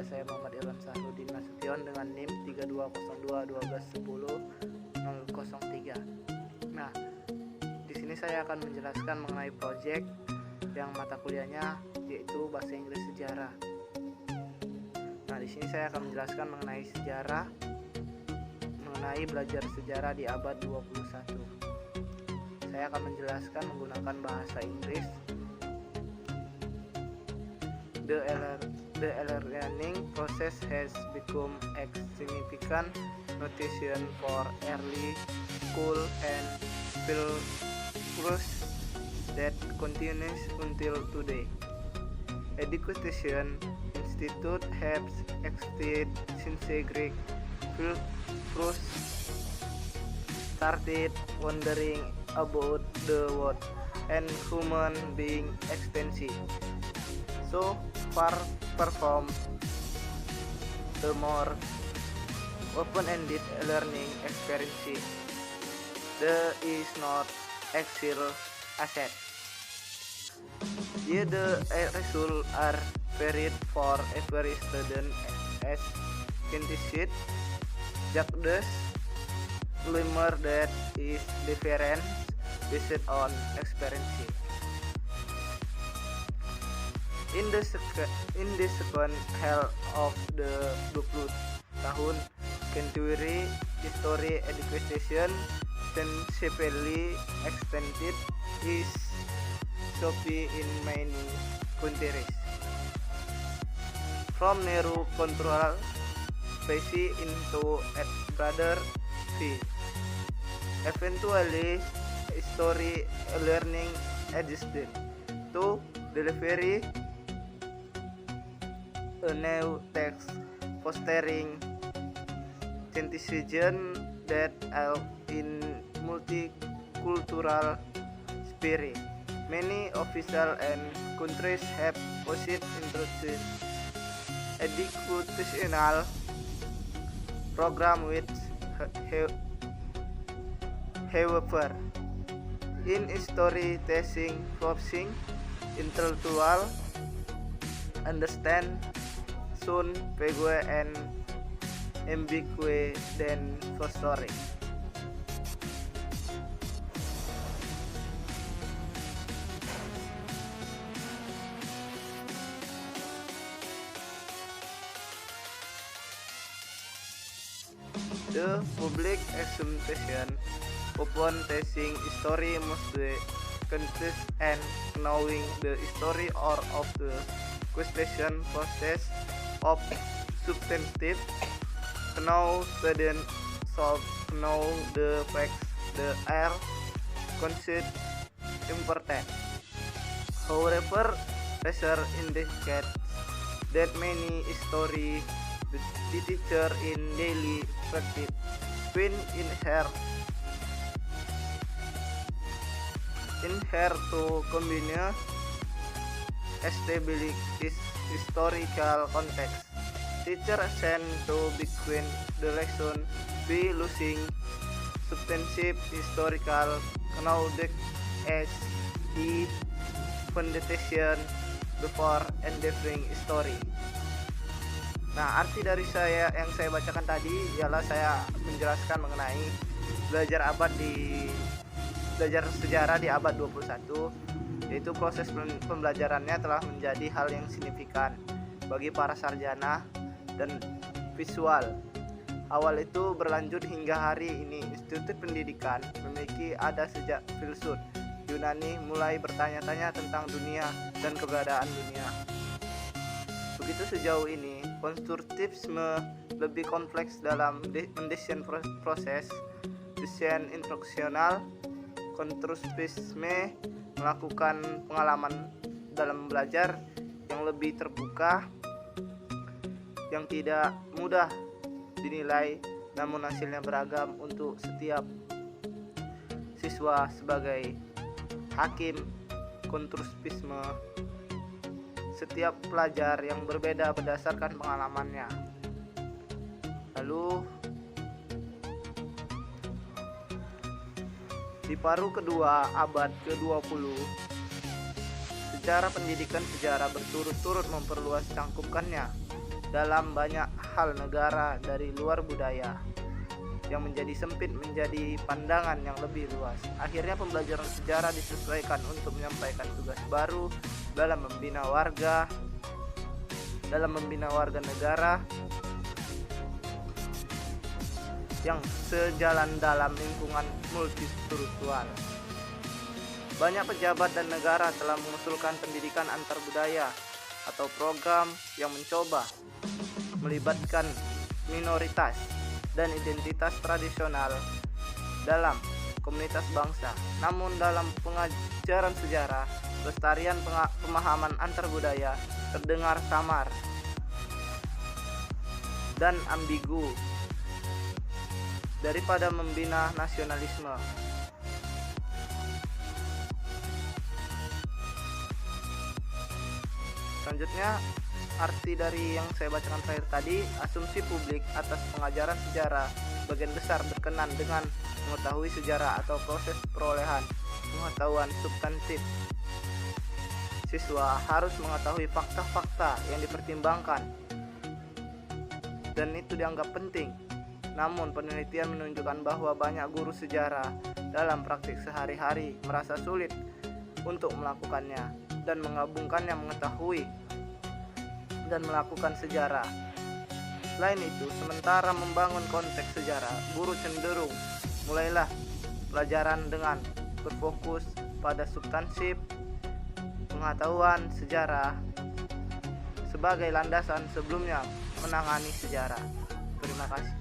Ada saya Muhammad Irwan Sahrudin Nasution dengan NIM 3202121003. Nah, di sini saya akan menjelaskan mengenai proyek yang mata kuliahnya yaitu Bahasa Inggris Sejarah. Nah, di sini saya akan menjelaskan mengenai sejarah, mengenai belajar sejarah di abad 21. Saya akan menjelaskan menggunakan bahasa Inggris. The learning process has become a significant notation for early school and schools that continues until today. Education institute have existed since Greek philosophy started wondering about the world and human being extensive. So far from the more open-ended learning experience, there is not actual asset. Yet the results are varied for every student as scientists Jacques Lemur that is different based on experience. In the second half of the 20th century, history education sensibly extended is Sophie in many countries. From narrow control space into a broader field. Eventually, history learning existed to deliver a new text fostering scientism that in multicultural spirit. Many officials and countries have posted introduced educational program which however in history testing forcing intellectual understand soon vague and ambiguous than history. The public expectation upon testing history must be conscious and knowing the history or of the question process of substantive. Know students should know the facts that are considered important. However, research indicates that many history the teacher in daily practice find in her to combine establish historical context. Teachers tend to begin the lesson by losing substantive historical knowledge as the foundation before endeavoring history. Nah, arti dari yang saya bacakan tadi ialah saya menjelaskan mengenai belajar sejarah di abad 21, yaitu proses pembelajarannya telah menjadi hal yang signifikan bagi para sarjana dan visual. Awal itu berlanjut hingga hari ini. Institut pendidikan memiliki ada sejak filsuf Yunani mulai bertanya-tanya tentang dunia dan keberadaan dunia. Begitu sejauh ini, konstruktivisme lebih kompleks dalam mendesain proses. Desain instruksional, konstruktivisme melakukan pengalaman dalam belajar yang lebih terbuka, yang tidak mudah dinilai, namun hasilnya beragam untuk setiap siswa. Sebagai hakim konstruktivisme, setiap pelajar yang berbeda berdasarkan pengalamannya. Lalu di paruh kedua abad ke-20, secara pendidikan sejarah berturut-turut memperluas cangkupannya. dalam banyak hal negara dari luar budaya yang menjadi sempit menjadi pandangan yang lebih luas. Akhirnya pembelajaran sejarah disesuaikan untuk menyampaikan tugas baru dalam membina warga negara yang sejalan dalam lingkungan multikultural. Banyak pejabat dan negara telah mengusulkan pendidikan antar budaya atau program yang mencoba melibatkan minoritas dan identitas tradisional dalam komunitas bangsa. Namun dalam pengajaran sejarah, pelestarian pemahaman antar budaya terdengar samar dan ambigu daripada membina nasionalisme. Selanjutnya, arti dari yang saya bacakan terakhir tadi, asumsi publik atas pengajaran sejarah bagian besar berkenan dengan mengetahui sejarah atau proses perolehan pengetahuan substantif. Siswa harus mengetahui fakta-fakta yang dipertimbangkan dan itu dianggap penting. Namun penelitian menunjukkan bahwa banyak guru sejarah dalam praktik sehari-hari merasa sulit untuk melakukannya dan menggabungkannya mengetahui dan melakukan sejarah. Selain itu, sementara membangun konteks sejarah, guru cenderung mulailah pelajaran dengan berfokus pada substansif pengetahuan sejarah sebagai landasan sebelumnya menangani sejarah. Terima kasih.